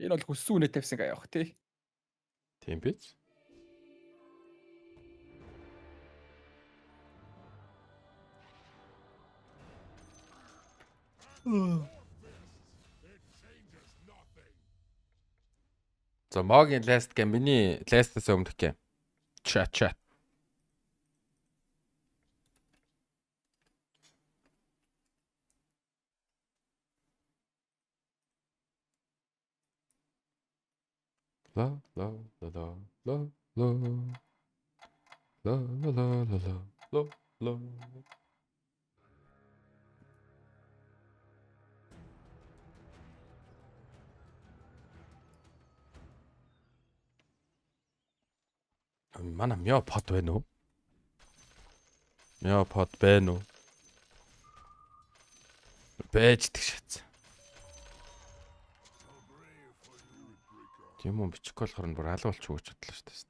Энэ бол хүссэн үнэ тавьсан явах тий. Тийм биз? За могийн last game миний last-аас өмнөх game. Чат. La la la la la la la la la la la la. Манай мяа под байна уу? Мяа под байна уу? Бэждэг шатсан. Тийм үү бичих болохоор нь бүр алуулч өгч бодлоо шүү дээ.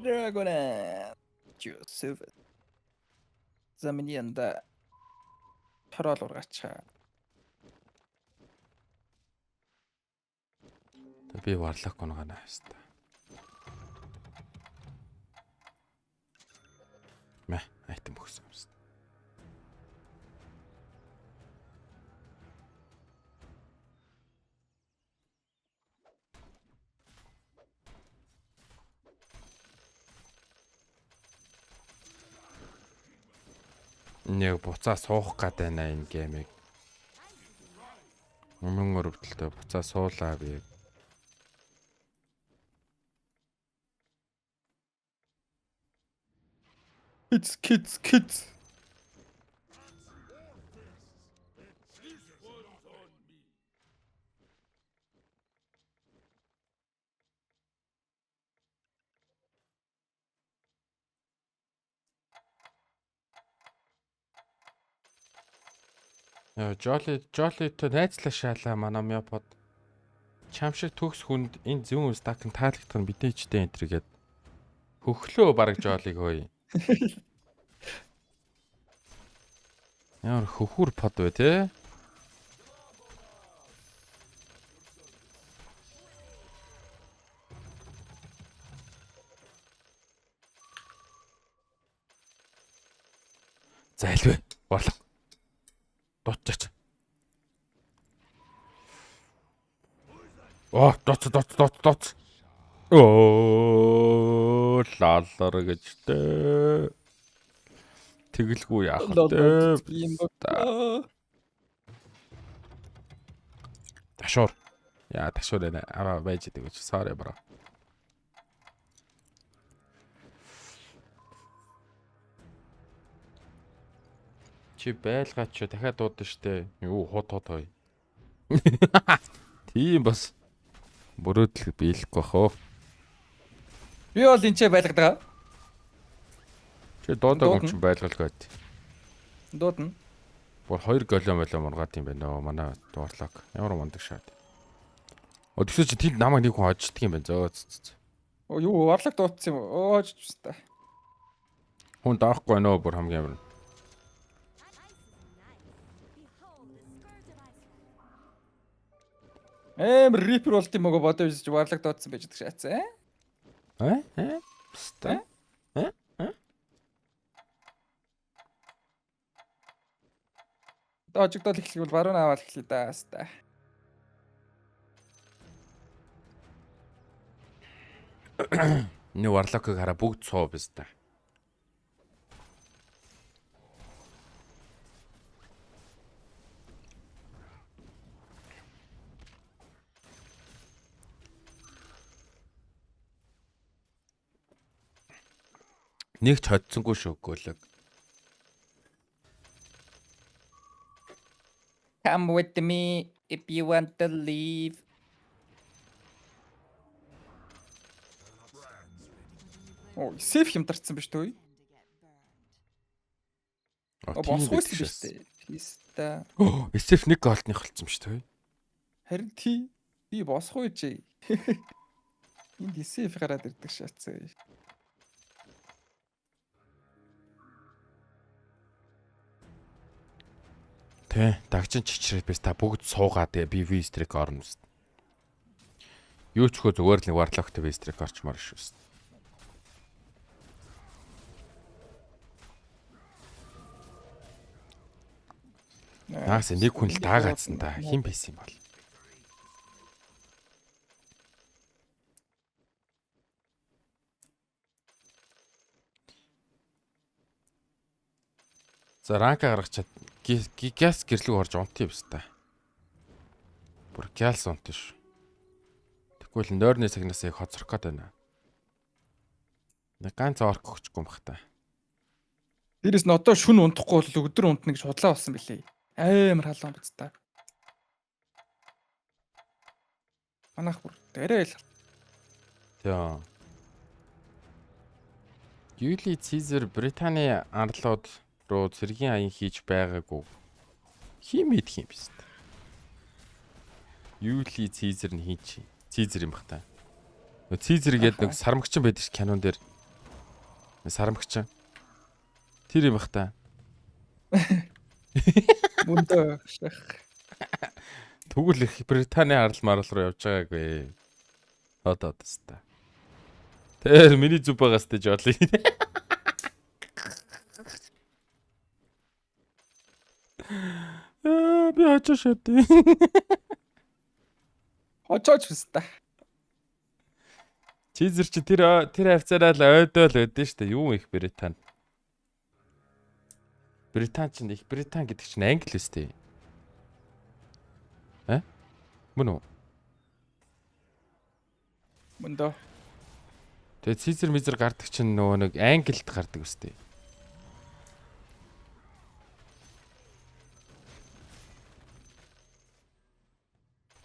Драгона. Жосеф. Заминьянда. Хороол ургачаа. Би варлах гоногоо хаста. Мэ айтем өгсөн юм шүү. Нэг буцаа суух гээд байна энэ геймийг. Өмнө өрөвдөлтөд буцаа суулаа би. Kids. Jolly-тэй найзлаа шаалаа манай мяпод. Чам шиг төгс хүнд энэ зүүн стакын таалагдах нь бидний ичтэй энтергээд хөхлөө бараг Jolly-г хөөе. Ямар хөхүр под вэ те? За хэлвэ. Борлоо. Дутчих. Доц. Оо лаллар гэжтэй. Тэгэлгүй яах вэ? Ташуур. Яа ташуур ээ. Аваа байж идэг гэж. Sorry bro. Чи байлгаач дахиад дуудана штэ. Юу хот хой. Тийм бас бүрөөдөл биелэхгүй бах. Би бол энэ ч байлгадаг. Чи дуудаг юм чи байлгалгүй. Дуудана. Бүр 2 голом мургаад юм байна. Манай дуурлаг. Ямар мундаг шаад. Тэгсээ чи тэнд намайг нэг хүн хожддаг юм байна. Зөө. Юу орлог дуудсан юм уу? Оож та. Хүн даахгүй нөө бүр хамгийн амар. Рипер болт юм уу бодож үзэж варлаг дуудсан байж байгаа шаацсан. Ста. Дожигдол эхлэвэл баруун аваад эхлэе да хаста. Нэг варлокыг хараа бүгд суу биз дээ. Нэг ч hodсонгүй шүү гөлөг. Come with me if you want to leave. Сейф хямдарсан биш үү? Босгүй л биш үү? Писта. SF 1 голтных болсон биш үү? Харин тий. Би босгүй жий. Энд сейф гараад ирдэг шаацсан. Тэ дагчин чичрээд бис та бүгд суугаад би V-Streak орно шүү. Юу ч хөө зүгээр л нэг Warlock-тэй V-Streak орчмоор шүү. Наас нэг хүн л даагаадсан та хэн байсан юм бол. За ранка гаргачаад газ гэрлэг орж унтъя биз та. Бүр гялс унтъя ш. Тэгвэл нойрны цагнаас яг хоцрох гээд байна. Нэг ганц орк өгчихгүй юм бах та. Дээрээс нь одоо шүн унтахгүй бол өдөр унтна гэж худлаа болсон билээ. Амар халуун биз та. Манайх бүр дээрээ л. Тийм. Юли Цэзар Британий арлууд руу цэргийн аян хийж байгаагүй. Хин мэдх юм биш. Юли Цэзар нь хийж. Цэзар юм бах та. Цэзар гэдэг нэг сармагчин байдаг ш кинон дээр. Сармагчин. Тэр юм бах та. Мөндөө шах. Тэгвэл их Британий арал марал руу явж байгаагүй. Одоо теста. Тэр миний зүг байгаас тэ жолоо. Би очоо шатэ. Очооч биз та. Чизэр чи тэр хавцаараа л ойдоо л өдөн штэ. Юу их Британи. Британи ч их Британи гэдэг чинь англи үстэй. Мөн үү? Мөндөө. Тэгээ Цэзэр мизэр гардаг чинь нөгөө нэг англид гардаг үстэй.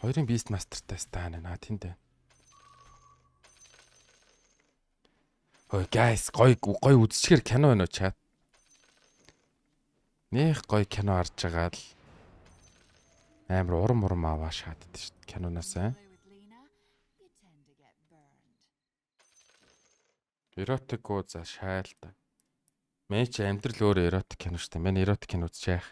Хоёрын Beast Master-тай стаана наа тэндэ. Ой guys гой үзчихэр кино байна уу чат? Нэх гой кино харж байгаа л амар урам аваа шааддаг шүү дээ киноноос аа. Эротик уу за шаалта. Мэн чи амьдрал өөр эротик кино шүү дээ. Мэн эротик кино үзчих.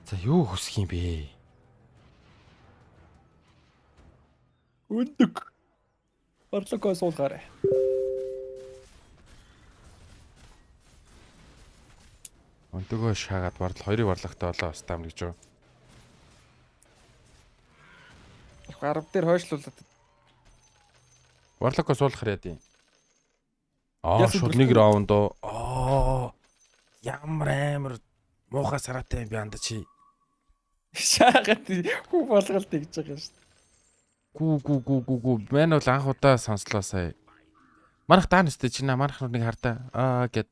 За юу хүсэх юм бэ? Өндөг. Орлогоо суулгаарай. Өндөгөө шаагаад бардал хоёрыг барлахтай болоо стам гэж юу? Их арав дээр хойшлуулад. Барлахаа суулгахаар яа дий. Шууд нэг раунд ямар амар муухай сараатай юм би анда чи. Шаагаад хүү болголт гэж байгаа шүү дээ. Гүү. Мэн бол анх удаа сонслоо сая. Манайх даан өстэй чи манайх нэг хардаа. Гэд.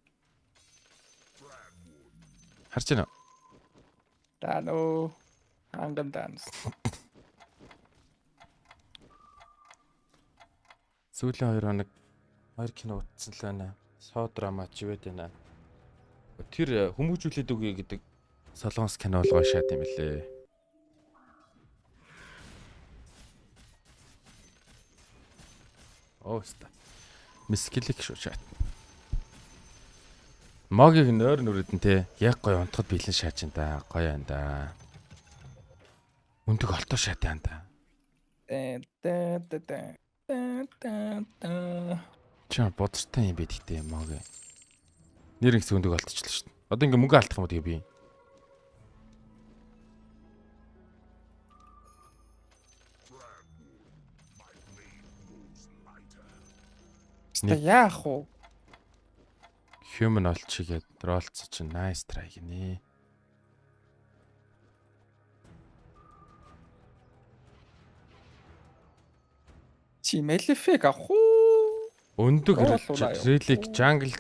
Харж байна уу? Даано. Анган данс. Сүүлийн 2 хоног 2 кино утсан л байна. Содрама чивэд байна. Тэр хүмүүжүүлээд үгүй гэдэг солонгос кино болгоо шаад юм лээ. Ооста. Мискилик шүү шат. Могийг нойр нүрэдэн те яг гой унтахад бэлэн шааж ин да. Гоё юм да. Өндөг олтоо шат юм да. Чаа бодстой юм бэ гэхдээ мог. Нэр их өндөг олтчихлаа шүү дээ. Одоо ингээ мөнгө алдах юм уу тэгээ би. Та яах вэ? Human олчихгээд ролцоо чи nice try гинэ. Чи Мелифиг авах уу? Өндөг релик jungle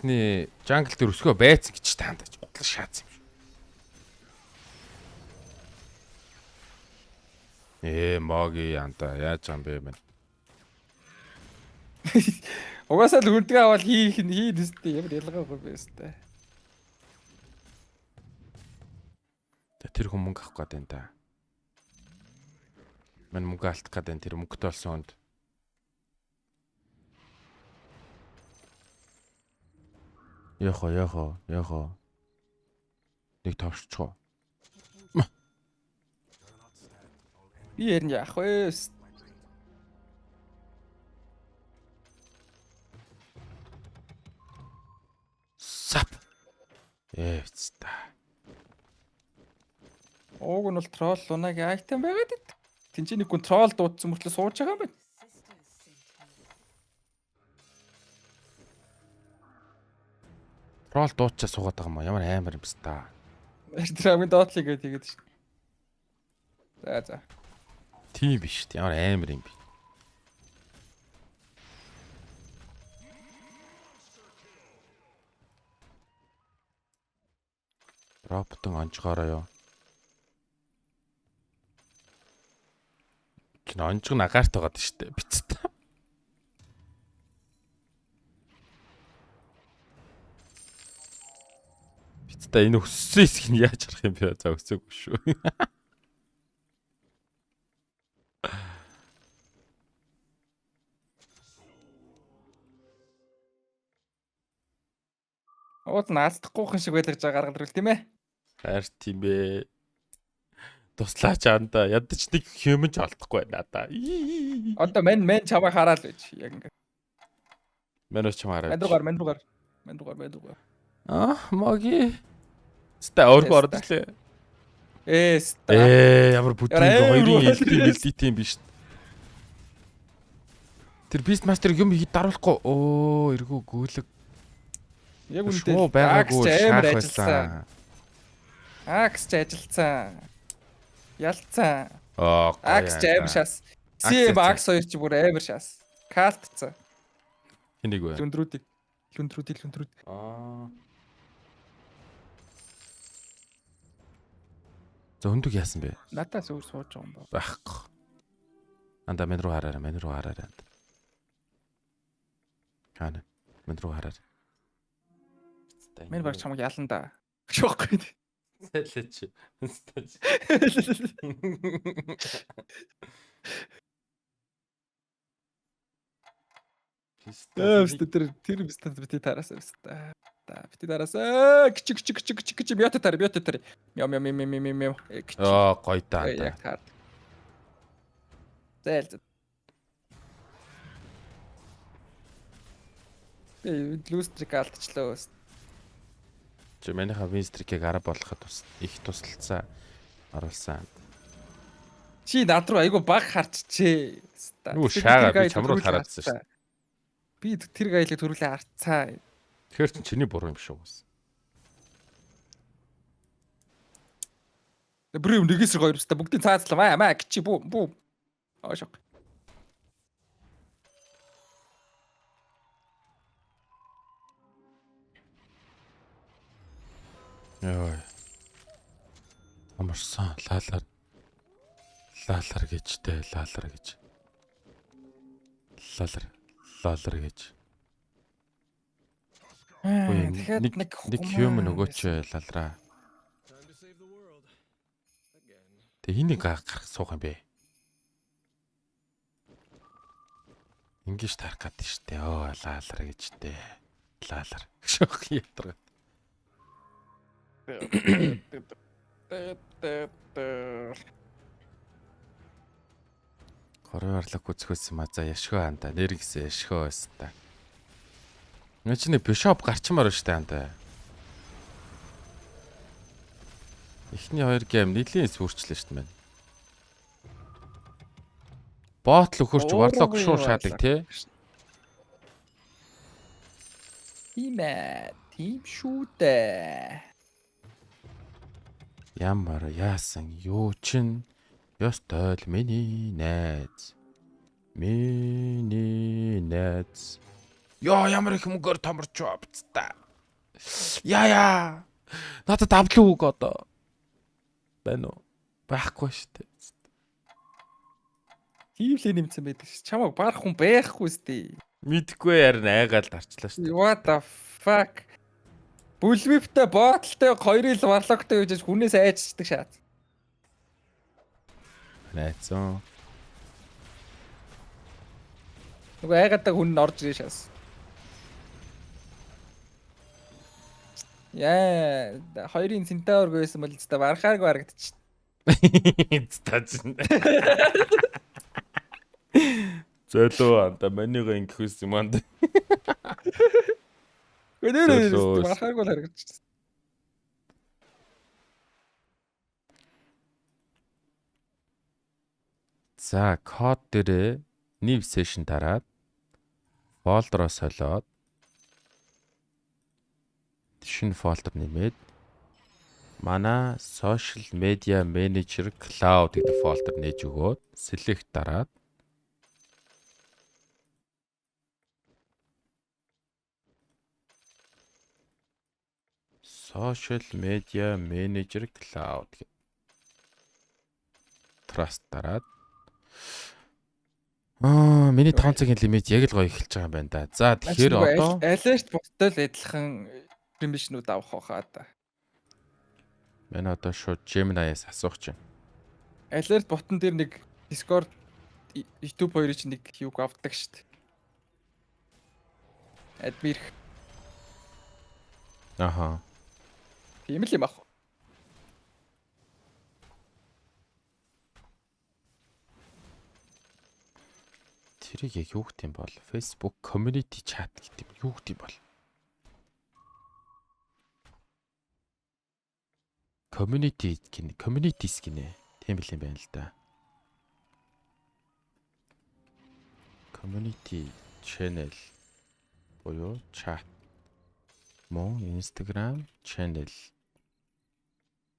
дээр өсгөө байцсан гэж таандаж бодлоо шаацсан юм. Моги янта яаж юм бэ мэн. Угаасаа л хүндэгэ аваад хийн үстэй ямар ялгаагүй байстай. Тэр хүн мөнгө авах гээд байна да. Мэн мөнгө алдах гээд байна тэр мөнгөтэй болсон хүнд. Яхоо. Нэг товшчихоо. Би ярин яах вэ? Сап. Эвцтэй. Ууг нь бол тролл лунагийн айтем байгаад ит. Тинчний хүн тролл дуудсан мөртлөө сууж байгаа юм байна. Тролл дуучаа суугаад байгаа юм аа. Ямар амар юм бэ та. Тэр хамгийн доотлыг тэгээд шин. За. Тийм биш. Ямар амар юм бэ. Роботон онцгоороо ёо. Чин онцг нагаарт байгаа шүү дээ. Бицтэй. Бицтэй энэ өссөн хэсэг нь яаж харах юм бэ? За өсөөгүй шүү. Ууд наалдахгүйхэн шиг байлгаж байгаа гаргал ирвэл тийм ээ. Хайр тийм ээ. Туслаач анда ядаж нэг хэмж алдахгүй байна да. Одоо мен чамайг хараад байж яг ингэ. Мэнэс чамаараа. Мен руугаар. Моги. Ста өөргөө ордлээ. Ямар бүтэн хоёрын элдит юм биш. Тэр Beastmaster юм хий даруулахгүй. Оо, эргүү гүйлэг. Яг үнэндээ шуу байгаагүй шаах байсан. Акс ч ажилтсан. Ялцсан. Оо, Акс ч амар шас. Си Акс хоёр ч бүр амар шас. Калтцсан. Энийг вэ? Лүндрүүд. За өндөг яасан бэ? Надаас өөр сууж байгаа юм ба. Байхгүй. Анда мен руу хараарай. Хана. Мен руу хараар. Мен баг чамаг ялан да. Шохгүй. Сэлээч. Тэр бистад бити тараасаа бистаа. Бити тараасаа. Кич бьёт тар. Мяу. Оо, гоё даа. Яг таар. Зээл. Лүстрик алдчихлаа. Чи манийха Винстрикийг араа болгоход их тусалцаа оруулсан. Чи над руу айгу баг харчжээ. Юу шаагаа би чам руу хараадсан шүү. Би тэр гайлыг төрүүлээ харцаа. Тэгэхээр чиний буруу юм шүү. Брэм нэгээс хоёр өстой бүгдийн цаазлаа. Маа гिची бүү. Аашаа. Йой. Амарсан лаалар гэж. Лаалар гэж. Тэгэхээр нэг human өгөөч лалраа. Тэ энийг гарах суух юм бэ? Ингиж тарах гэдэг штэ. Оо лаалар гэж дээ. Лаалар. Шох ядарга. Хорой орлог үзэхөөс маза яшхөө анда нэр гисэн яшхөө өстө. Нэ чи бишоп гарчмаар штэ анда. Эхний хоёр гейм нэлийн сүрчлээ штэ мэн. Ботл өхөрч варлог шуу шаадаг тий. Тийм шүү дээ. Ямар яасан юу чин ёстой л миний найз. Яа ямар их мөнгөөр томорч авцтай. Яа. Надад авлаа үг одоо. Байна уу? Байхгүй штэ. Тийм л нэмсэн байдаг ш. Чамаг барах хүн байхгүй сте. Мэдгүй яар найгаал дарчлаа штэ. What the fuck? Бүлвиптэй ботлтой хоёрын л варлогтой гэж хүнээс айждаг шат. Найцсан. Нөгөө айгадаг хүн нь орж ирээ шас. Яа, хоёрын центавр байсан бол зөв барахааргүй харагдчих. Стаж. Зөлөө анда манийга ингэхүйс юм анда. Өнөөрөө барахааргүй харагдчих. За, код дээрээ new session дараад фолдероо солиод шинэ фолдер нэмээд манай social media manager cloud гэдэг фолдер нээж өгөөд select дараад social media manager cloud trust дараад миний 5 цагийн лимит яг л гоё эхэлж байгаа юм байна да. За тэгэхээр одоо alert боттой л адилхан permission-ууд авах хаа да. Манай одоо шууд Gemini-аас асуух чинь. Alert ботон дээр нэг Discord YouTube хоёрын чинь нэг юуг авдаг штт. Адмир. Аха. Тийм л юм ах. Тэрийг яг юу гэх юм бол Facebook community chat гэдэг юм юу гэх юм бол communities гинэ тийм л юм байна л да. Community channel буюу chat мөн Instagram channel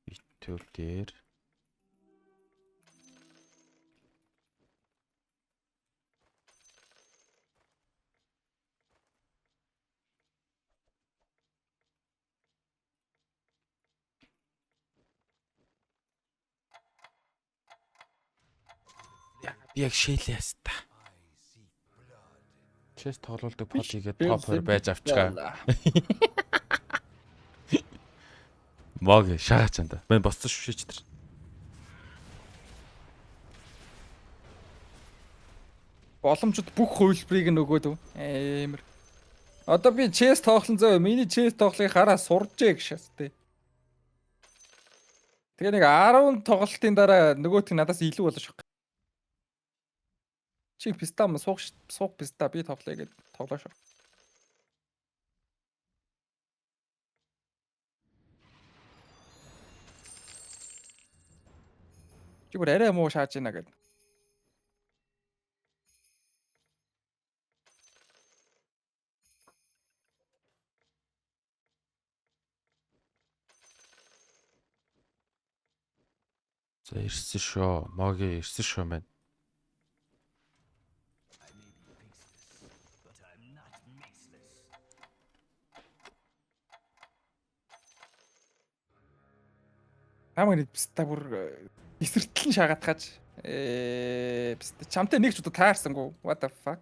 YouTube дээр би яг шээлээс та. Чэс тоглолдог под хийгээд топ 2 байж авчихаа. Мог шаагач анда. Мэн босцсон шүшээч тэр. Боломжит бүх хувилбарыг нөгөөд амар. Одоо би chess тоглон зөө. Миний chess тоглохыг хараа суржээ гэшээс тээ. Тэгээ нэг 10 тоглолтын дараа нөгөөт нь надаас илүү болоош. Чи писта ма суух писта би тоглоё гэд тоглоош. Чи бүр арай муу шааж ийна гэд. За ирсэн шоо. Моги ирсэн шоо маань. Намайг писта бүр эсэртэл шаагаад гаж. Писта чамтай нэг ч удаа таарсангүй. What the fuck?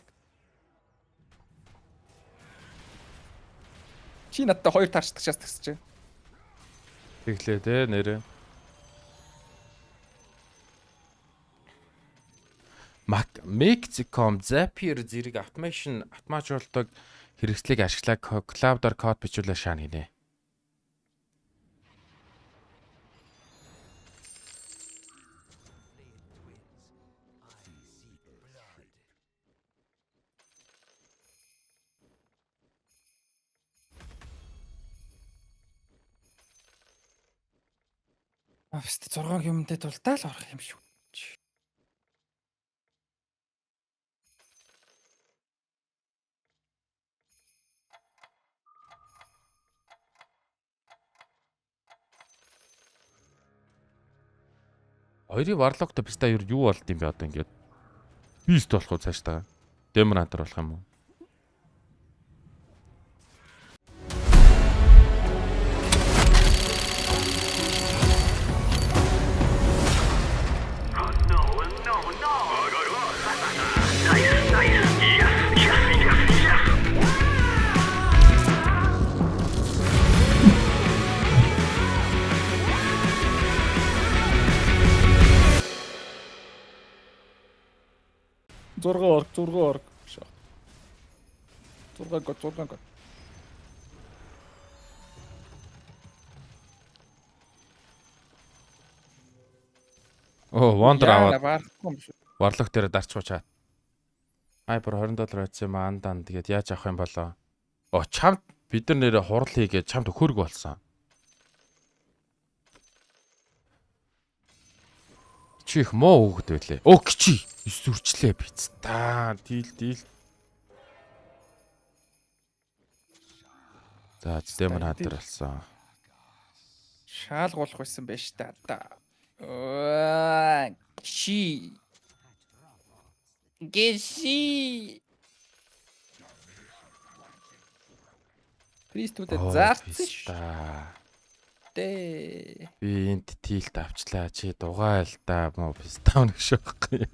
Чи надтай 2 таарчдаг шээс тгсэж. Тэглээ те нэрэ. Maxcom Zapier зэрэг автоматжуулдаг хэрэгслийг ашиглаад cloud-аар код бичүүлээ шаана гинэ. Авст 6 юмтай тултаа л орох юм шүү. Хоёрын варлогтой писта юу болд юм бэ одоо ингээд. Бист болох уу цааш та. Демонатор болох юм уу? Зурга орг. 6 гол. Оо, Wonder аваад Барахгүй юм шүү. Warlock дээр дарчгүй чаа. Hyper $20 байсан юм андан. Тэгээд яаж авах юм болоо? Оо, чамд бид нар нэрээ хурал хийгээд чамд хөрг болсон. Чи их муу хөвгд байлээ. Оо, гिची. Сүрчлээ биз. Та дийл. За, демон хатар болсон. Шаалгуулах байсан байж та. Чи. Гэши. Пристүүдэд заарсан шүү. Дээ. Би энд тилт авчлаа. Чи дугайл та мó пистав нэг шохгүй.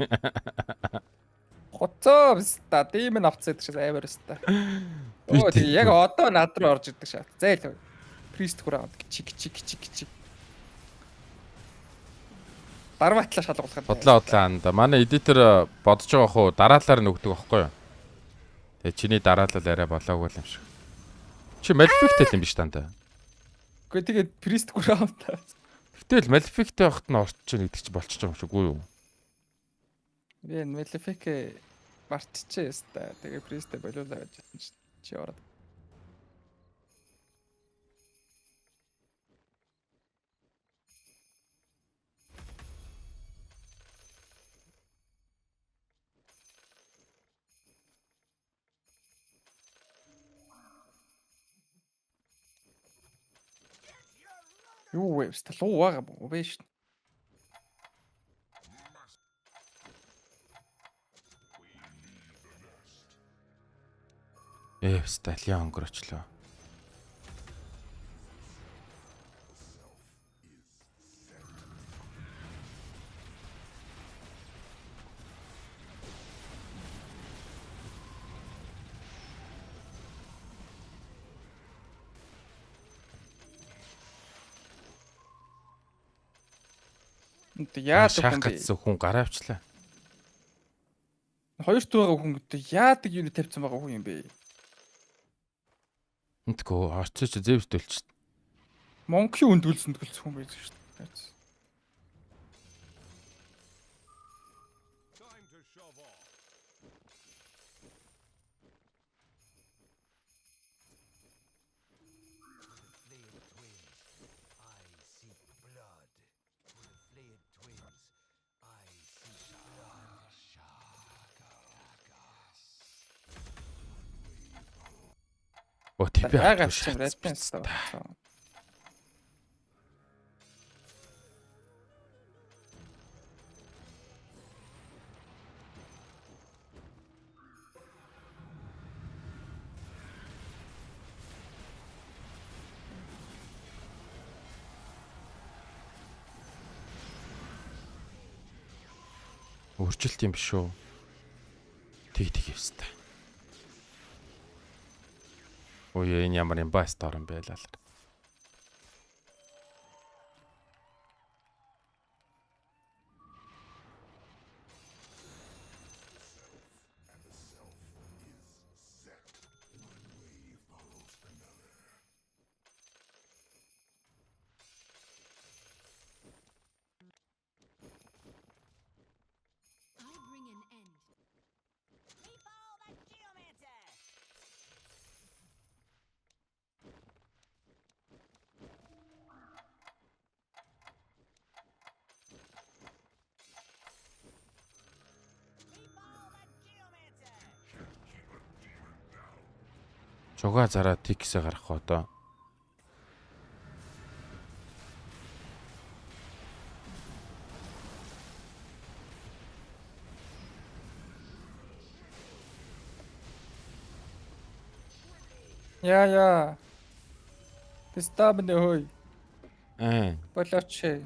Хоцоо биста. Димэн авцсан гэдэг шиг амар биста. Оо тий яг одоо над руу орж ирдэг шат. Зайл. Прист хүрээ аваад гिची. Дарваатлаа шалгуулах. Бодлоо анда. Манай эдитер бодож байгаа хуу дараалалаар нүгдэг байхгүй юу? Тэгээ чиний дараалал арай болоогүй юм шиг. Чи Maleficent юм биш тандаа. Гэхдээ тэгээд Priest хүрээ аваа. Гэтэл Maleficent байхад нь орч чинь гэдэг чи болчих юм шиг үгүй юу? Би Maleficent мартчихээ өстой. Тэгээ Priest болоолаа гэж хэлсэн чи ороод. Юу вэ? Луу байгаа боо биш. Сталиан өнгөрчлөө. Яадаг хүн гараа авчлаа. Хоёрт байгаа хүн гэдэг яадаг юу тавьсан байгаа хүн юм бэ? Энтгөө орцооч зэвстүүлч. Монголын үндүүлсэн хүн байж шүү дээ. Оо тийм байгаа юм редпенс таа. Үржилт юм биш үү? Тэг явста. Ой энэ ямар юм ба сторон байлаа л. Жугаа зараа тиксээ гарах одоо. Яа. Бистабны хой. Болооч.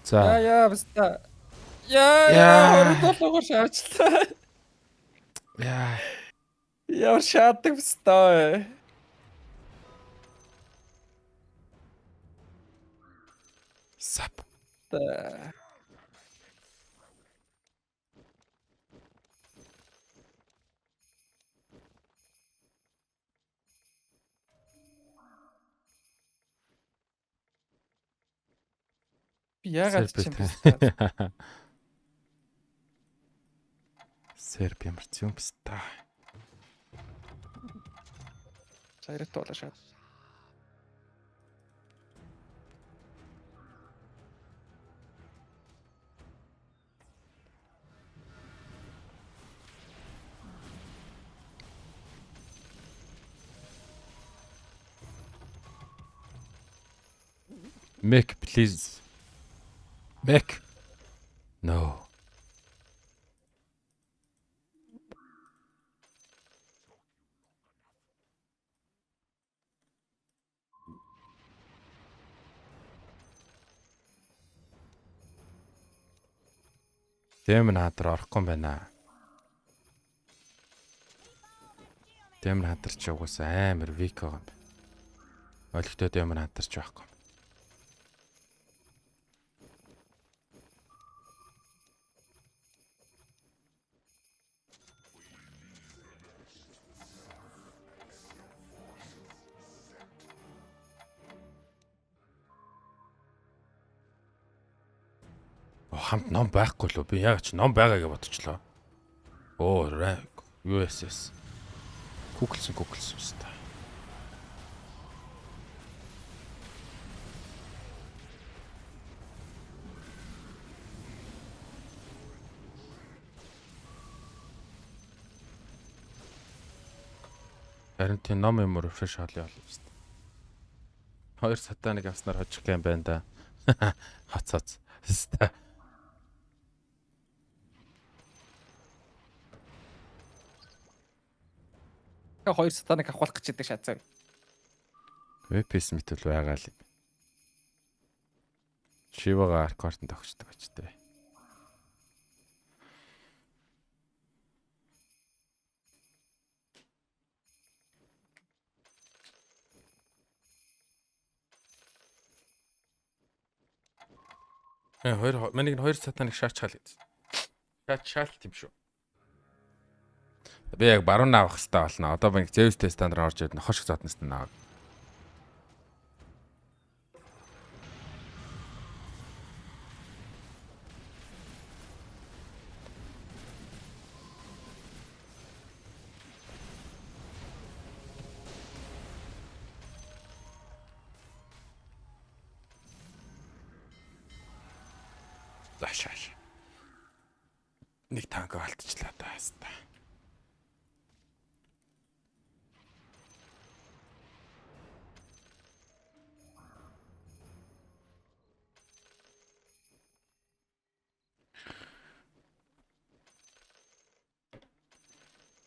За. Яа биста. Яа. Хордолгоор шаачлаа. Яа. Яа шаадаг биста. Сап. Яагаад ч юм бэ? Серб ямар ч юм бста. Саярт болоо шат. Make please. Make. No. Демон хатар орохгүй юм байна. Демон хатар ч угаасаа амар вик байгаа юм байна. Олигтой демон хатар ч байхгүй. Хамт ном байхгүй лөө. Би яг ч ном байгаа гэж бодчихлоо. Оо, USS. Куклсэн өстэй. Харин тийм ном юм refresh хаалъя болов шүү дээ. Хоёр сатаныг авснаар хожих юм байна да. Хацаац. Хэвээ. Хоёр сатаныг авах гэж байдаг шатсан. Вепс мэтл байгаа л юм. Шивага аркортон тогтдог ч дээ. Манайг хоёр сатаныг шаачхаа л гэж. Шаалт юм шүү. Би яг баруун авах хэрэгтэй болно. Одоо би Zeus тестанд орж ирээд нохош зоотноос нь аваад. Зашааш. Нэг танк алдчихлаа та хаста.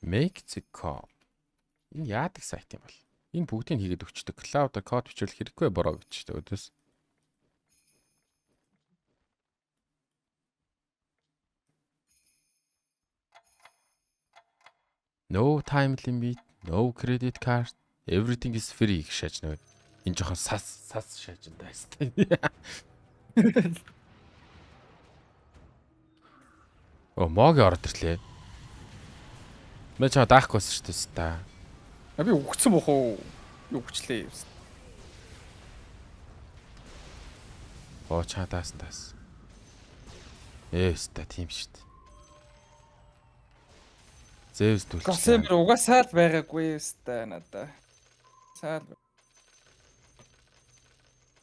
Make the call. Энэ яадаг сайт юм бол? Энэ бүгдийг хийгээд өгчдөг. Cloud-аар код бичвэл хэрэггүй бороо гэж өдөөс. No time limit, no credit card, everything is free гэж шааж нөө. Энэ жоохон сас шааж энэ тастай. Оо, моги ороод ирлээ. Мэ чаа даахгүйсэн шүү дээ та. Би үгцэн бох уу? Юу хүчлээ юм. Оо чаа таас. Ста тийм шүү дээ. Zeus түлч. Госэмэр угаасаа л байгаагүй өстэй надаа. Саал.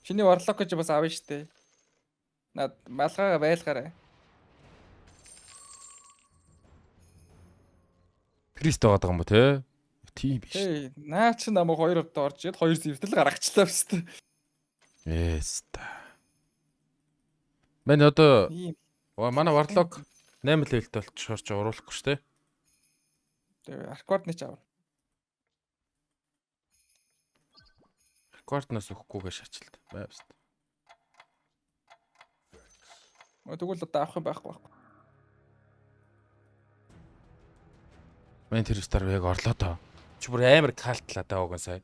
Чиний варлок гэж бас авна штэ. Над малгайгаа байлгаарай. Крист байгаа юм ба те? Тийм биш. Эй, наа чи намайг 2 удаа орж ирээд 2 зэвтэл гаргачлаа өстэй. Ста. Мэн одоо манай варлок 8 левелт болчихоор ч уруулахгүй шүү дээ. Тэгээ аркордны ч авна. Аркордноос өгөхгүйгээ шаачилт байвс. Тэгвэл одоо авах юм байхгүй. Мэн тэр стар яг орлоо тоо. Чи бүр амар калтлаа даа уган сая.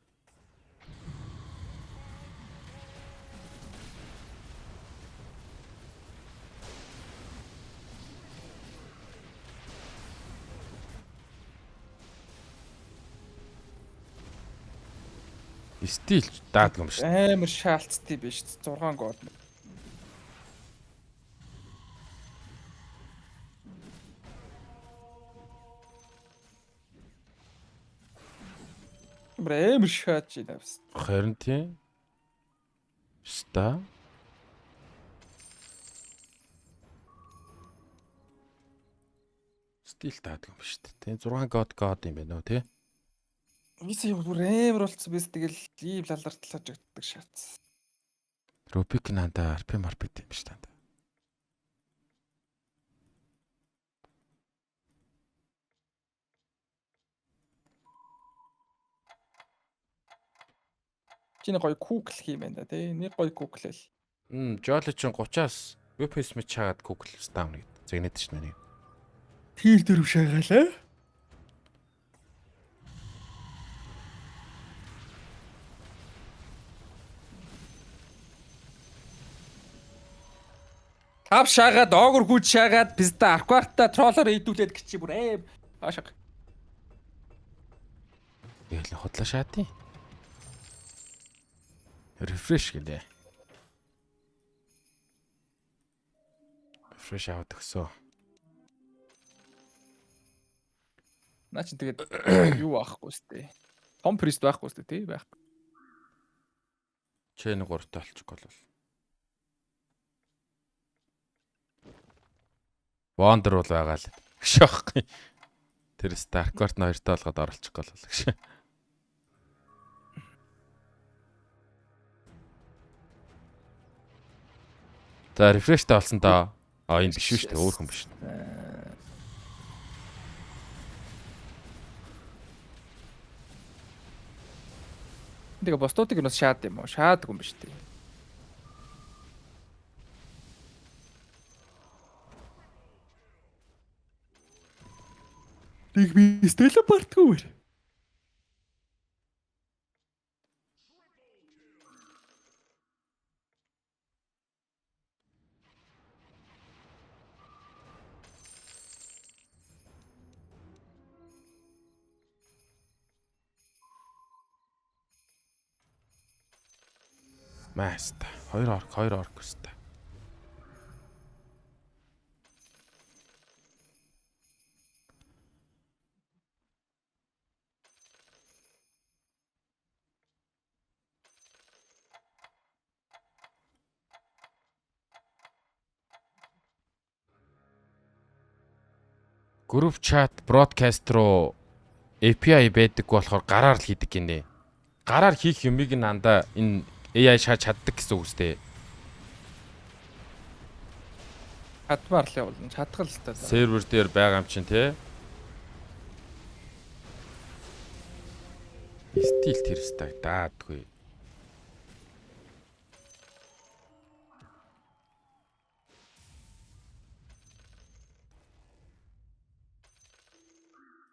Стил даадаг юм шүү. Амар шаалтцтай биш 6 гол. Амар шааж байна бас. Харин тийм. Ста. Стил таадаг юм биш үү? 6 god юм байна уу тий? Виса юу бүр амар болцсон биз тэгэл ийм лаларталж өгдөг шатс. Рубик нанда RP марпит юм биш танд. Чиний гоё куклх юм байна да тий. Нэг гоё куклэл. Жоли чин 30-аас VPS мэт чагаад Google Stam нэг зэгнэт чинь нэг. Тэр дөрөв шагаалаа. Тав шагаад доогор хүч шагаад пизда аркварта троллер идүүлээд гिचи бүр аашаа. Тэгэл хотлоо шаатий. Refresh гэлээ. Refresh аваад өгсөө. Наа чи тэгээд юу аахгүй сте. Том прист байхгүй сте тий байхгүй. Чэн 3-тай олчих болов. Wonder бол байгаа л. Шохх. Тэр Starkort 2-тай болгоод оролчих болов гэж. За refresh-тэй болсон доо. Энэ биш шүү дээ, өөр хүн биш. Тэгээ бостуудыг нь бас шаад юм уу? Шаадаг юм биш үү? Нэг би телепортгүй. Маста. 2 орк өстэй. Group chat broadcast руу API байдаг болохоор гараар л хийдэг гинэ. Гараар хийх юмыг нанда энэ AI шааж чаддаг гэсэн үг үстэй. Хадмаар л явуулна. Чадгал л та. Сервер дээр байгаа юм чинь те. Стил тэрстэй даадгүй.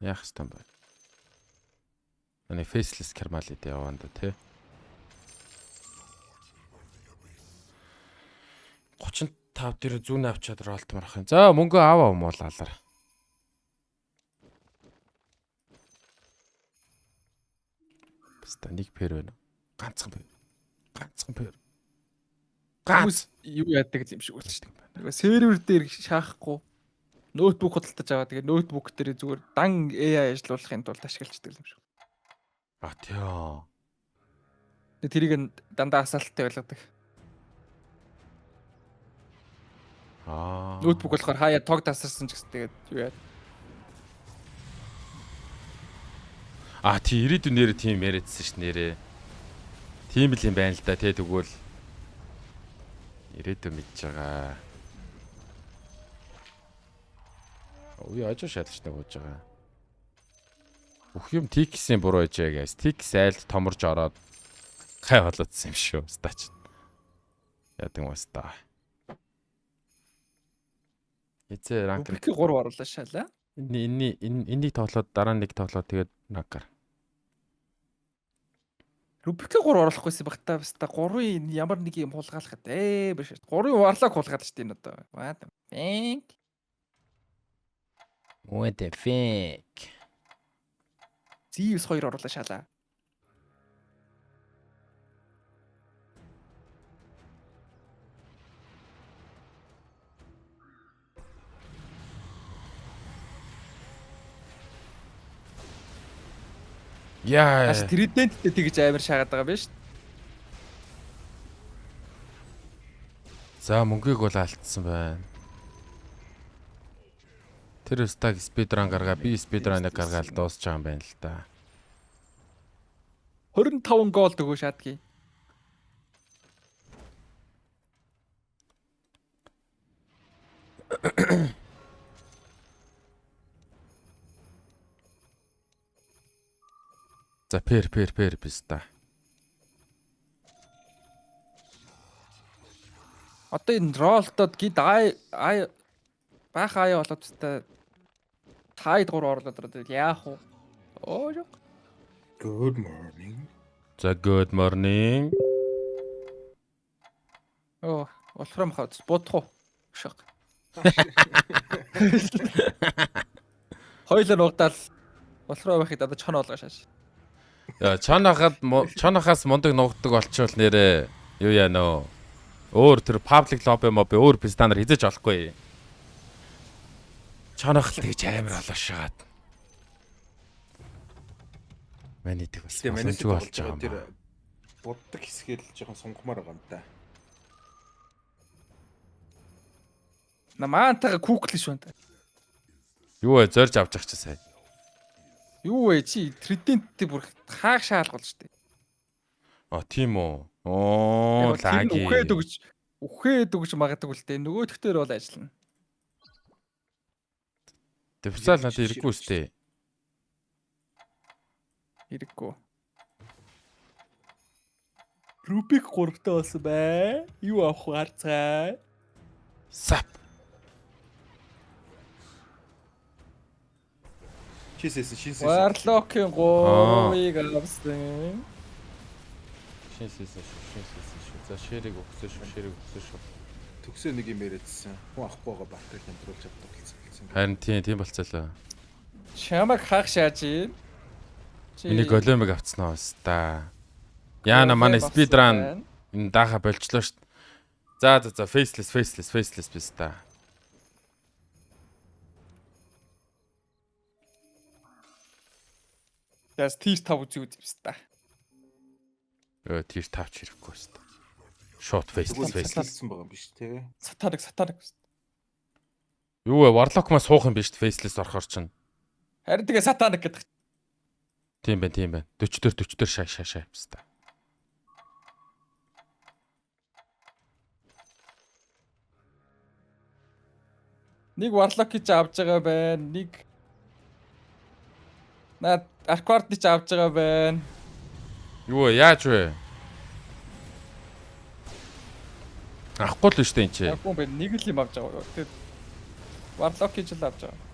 Яах юм бэ? Манай faceless кармалид яваанда те. 35 дээр зүүн авчаад ролтмор ах юм. За мөнгө аваа умуулаалаа. Баста нэг пэр байна. Ганцхан пэр. Ганцхан пэр. Хүмүүс юу яадаг юм шиг болчих юм байна. Нөгөө сервер дээр шаахгүй ноутбук худалдаж аваа. Тэгээ ноутбук дээр зүгээр дан AI ажиллуулахын тулд ашиглаждаг юм шиг. Тийё. Тэрийг дандаа асаалттай байлгадаг. Ноутбук болохоор хаяа тог тасарсан ч гэсэн тэгээд юу яа. Тий ирээдүйн нэрээ тийм яриадсэн ш нэрээ. Тийм л юм байна л да тий тэгвэл ирээдүйн мэдж байгаа. Ой ажиж шалж нөгөөж байгаа. Бүх юм Tix-ийн буруу ээжээ guys. Tix айлд томорж ороод гай болоодсан юм шүү. Стач. Яадаг юм ста. Эцээ ранк 3 оруулаа шалаа. Энийг тоглоод дараа нэг тоглоод тэгээд ранкар. Рубик 3 оруулахгүйсэн багтаа баста 3-ын ямар нэг юм хулгаалахад биш. 3-ын варлаг хулгаад штэ энэ одоо. What the fuck? What the fuck? Зивс 2 оруулаа шалаа. Яа. Хаш Trident-тэй тэгж амар шаагаад байгаа биш. За мөнгийг бол алдсан байна. Тэр стаг спидран гаргаа би спидраныг гаргаал дуусч байгаа юм байна л да. 25 гол өгөө шаадгий. За пер биста. Одоо энэ ролтод гид ай баах аяа болоод та тайд 3 орлоод ирээд яах вэ? Оо ёо. Good morning. За good morning. Оо, волфрам хавц будах уу? Шаг. Хойлоо нугдаал волфрам байхыг дадаж чон олгоо шааш. Яа чанахаас мундаг нугдаг болчихвол нэрээ юу яа нөө. Өөр тэр public lobby моби өөр пистанаар хизэж олохгүй. Чанах л тэгж амар алаашаад. Маний тэг бас Манайс сонжгүй болж байгаа юм. тэр буддаг хэсгээл жоохон сонгомоор байгаа юм да. Намаантайга күүклэн шүү энэ. Юу вэ зорж авч явах чи сая. Юу вэ чи Trident-тэй бүр хаах шаалгал шүү дээ. А тийм үү. Оо лаги. Үхээд өгж магадгүй л дээ. Нөгөөдөгтөр бол ажиллана. Дэвсаал надад ирэхгүй үстэй. Хэрэггүй. Рубик 3-тай болсон бай. Юу авах вэ гарцгаа? Сап. Шинсээс. Warlock-ийн 3-ыг авсан. Шинсээс. За шэрэг өгсөн шүү. Төгсөө нэг юм яриадсан. Хүн авахгүй байгаа батрыг хямдруулж авдаг гэсэн. Харин тийм болцоолоо. Чамаг хаах шааж ийн. Миний големыг авцснаа баста. Яна манай спидран энэ даха болчлоо шүү. За faceless баста. Яс тийш 5 үзье баста. Тэр тавч хэрэггүй баста. Short faceless. Фейслсэн байгаа юм биш те. Сатаник. Юу вэ Warlock маа суух юм биш faceless орохоор чинь. Харин тэгээ сатаник гэдэг. Тийм байна. 44 шаа баста. Нэг Warlock-ийг авч байгаа байна. Нэг наад Arquard-ийг авч байгаа байна. Юу вэ яаж вэ? Ахгүй л шүү дээ энэ чи. Ахгүй байна. Нэг л юм авч байгаа. Тэгээд Warlock-ийг л авч байгаа.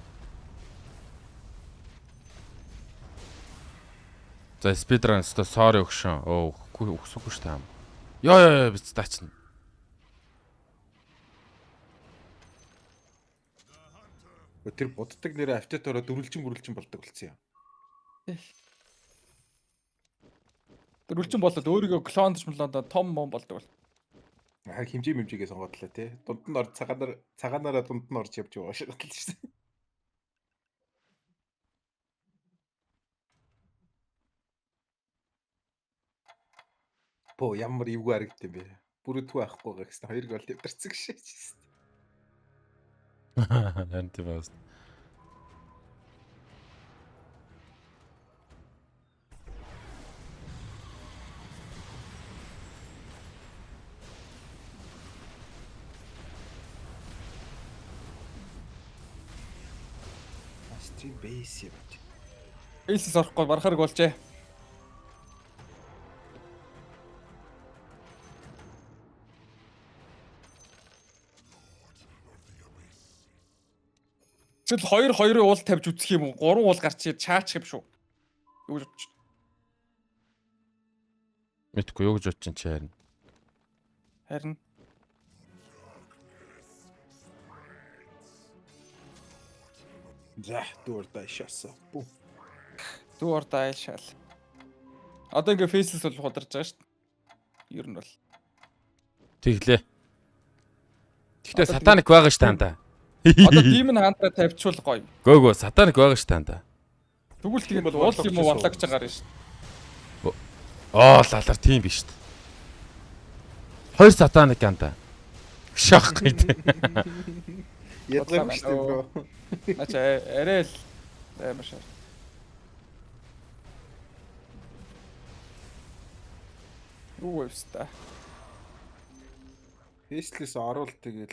За speedrun өстө sorry өгшөн. Өгсөхгүй шүү дээ. Йоо биз таачна. Тэр буддаг нэрээ автотороо дөрүлжин болдог болсон юм. Дөрвөлжин болоод өөрийгөө клондж молондоо том мом болдог бол. Хэмжээгээ сонгоод лээ те. Дунд нь ор цагаанаараа дунд нь орж явж байгаа шиг л шүү. По ямар эвгүй харагд юм бэ? Бүрэтгүй байхгүй байгаа гэсэн 2 гол явдарсан гэж. Харин тийм байна. Стрим бейс юм. Эйсэс орохгүй барахарг болжээ. Чил 2-2-ын уул тавьж үсэх юм уу? 3 уул гарч чаач юм шүү. Юу гэж бодчих. Мэдгүй юу гэж бодчих чи харин. Харин За дүүр даашаасаа. дүүр даашаал. Одоо ингээ фейслес бол хударч байгаа шүү дээ. Ер нь бол. Тэглээ. Гэхдээ сатаник байгаа ш таанда. Одоо Demon Hunter тавьчвал гоё. Гөө сатаник байгаа ш таанда. Тэгвэл Тийм тэгээд бол уул юм уу борлогч варлаагч байгаа шүү. Лалар тийм биш үү. Хоёр сатаник янда. Шах гэдэг. Ядгаагүй шүү дээ бро. Ача арай л амар шар. Юу вэ ста? Фейслэс оруул тэгэл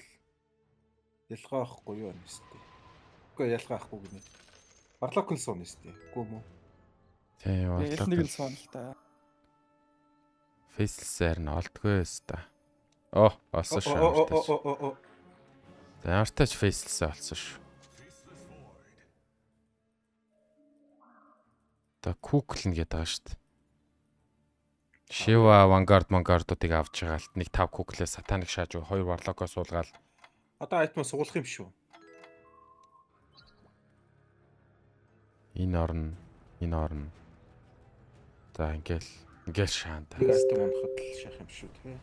ялгаа ахгүй юу юм сте. Үгүй ялгаа ахгүй гинэ. Барлокн суун сте. Үгүй мүү. Тийм Тэгэл нэг л суун л та. Фейслсээр нь олдгүй өста. Болсон шүү. Ямар тач фейслсээ болсон шүү. Та куклн гэдэг байгаа шүү дээ. Шива авангардуудыг авч байгаа л нэг 5 куклээ сатаник шааж 2 варлокоо суулгаал. Одоо айтмаа суулгах юм шүү. Энэ орно. За ингээл шаанда. Систем унахад л шах юм шүү тий.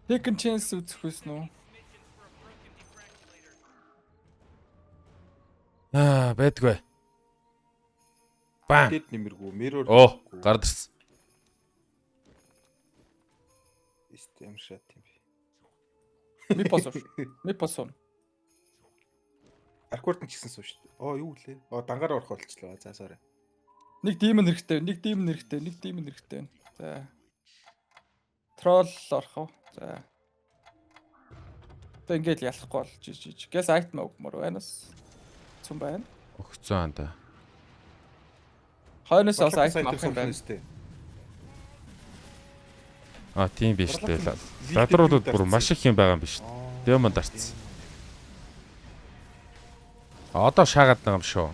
Second chance үзэх байсан уу? Байдгүй. Бам. Гэт нэмэргүй, mirror. Гардарсан. Систем шат юм. Мипос. Арквард нь ч гэсэн суу шүү дээ. Юу лээ? Дангаар орох болчихлоо. За sorry. Нэг демон хэрэгтэй. За. Тролл орох уу? За. Тэг ингээд ялахгүй болж жиж. Гэс айтм өгмөр байнас. Цум байна. Өгцөн анда. Хойноос бас айтм авах юм байна. Тийм биш л дээ. Ладруулууд бүр маш их юм байгаа юм биш. Демон дарцсан. Одоо шаагаад байгаа юм шүү.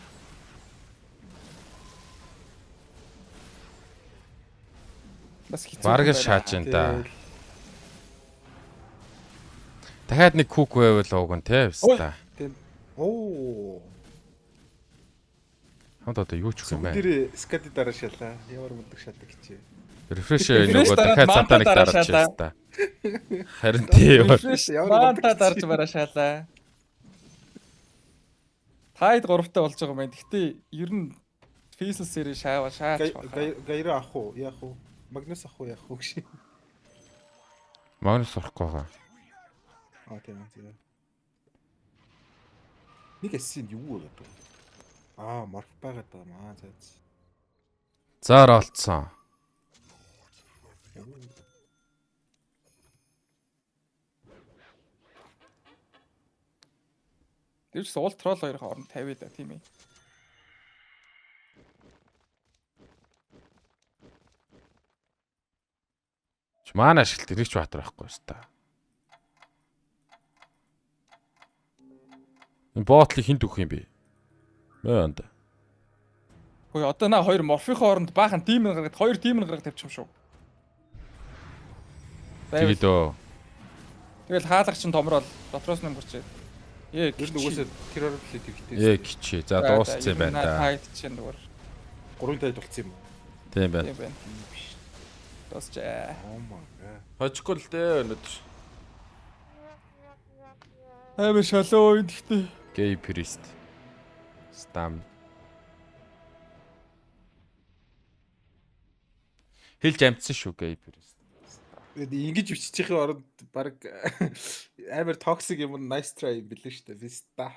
Бас хэцүү. Бараг шааж энэ да. Дахиад нэг кук байвал ууган те вста. Хамт одоо юу ч юм бэ? Тэр скади дараа шалаа. Ямар мундаг шатдаг чи. Рефреш нөгөө дахиад сатаник дараач вста. Харин тийм. Манта дарж бараа шалаа. Тайд 3-тай болж байгаа юм байна. Гэхдээ ер нь фейслсээр шаач. Гайра ах уу? Яах уу? Магнус ах уу яах уу гэж. Магнус орохгүй байгаа. Тийм. Нэг эсийн юу вэ? Марк байгаад байгаа маа зайц. Заар олцсон. Тэр ч уул тролл хоёрын хооронд 50 да тийм ээ. Манай ашиглт ирэх ч баатар байхгүй шүү дээ. Энэ ботлыг хинт өгөх юм бэ? Мөөнд. Хөөе одоо наа хоёр морфийн хооронд баахан демон гаргаад хоёр демон гаргаад тавьчих юм шүү. Тэгээд Тэгэл хаалгач нь томрол дотроос нь мөрчээ. Тэр нүгөөсөө тэр орлоо тэгтэй. Кичи. За дууссан юм байна да. Тайд чинь зүгээр. 3 тайд болцсон юм уу? Тийм байна. Дуусчаа. Хожихгүй л дээ өнөдөр. Амар шалуу юм гэхдээ. Гей прист. Стам. Хэлж амтсан шүү гей прист. Ингэж биччихийн оронд баг амар токсик юм nice try билээ шүү дээ. Виста.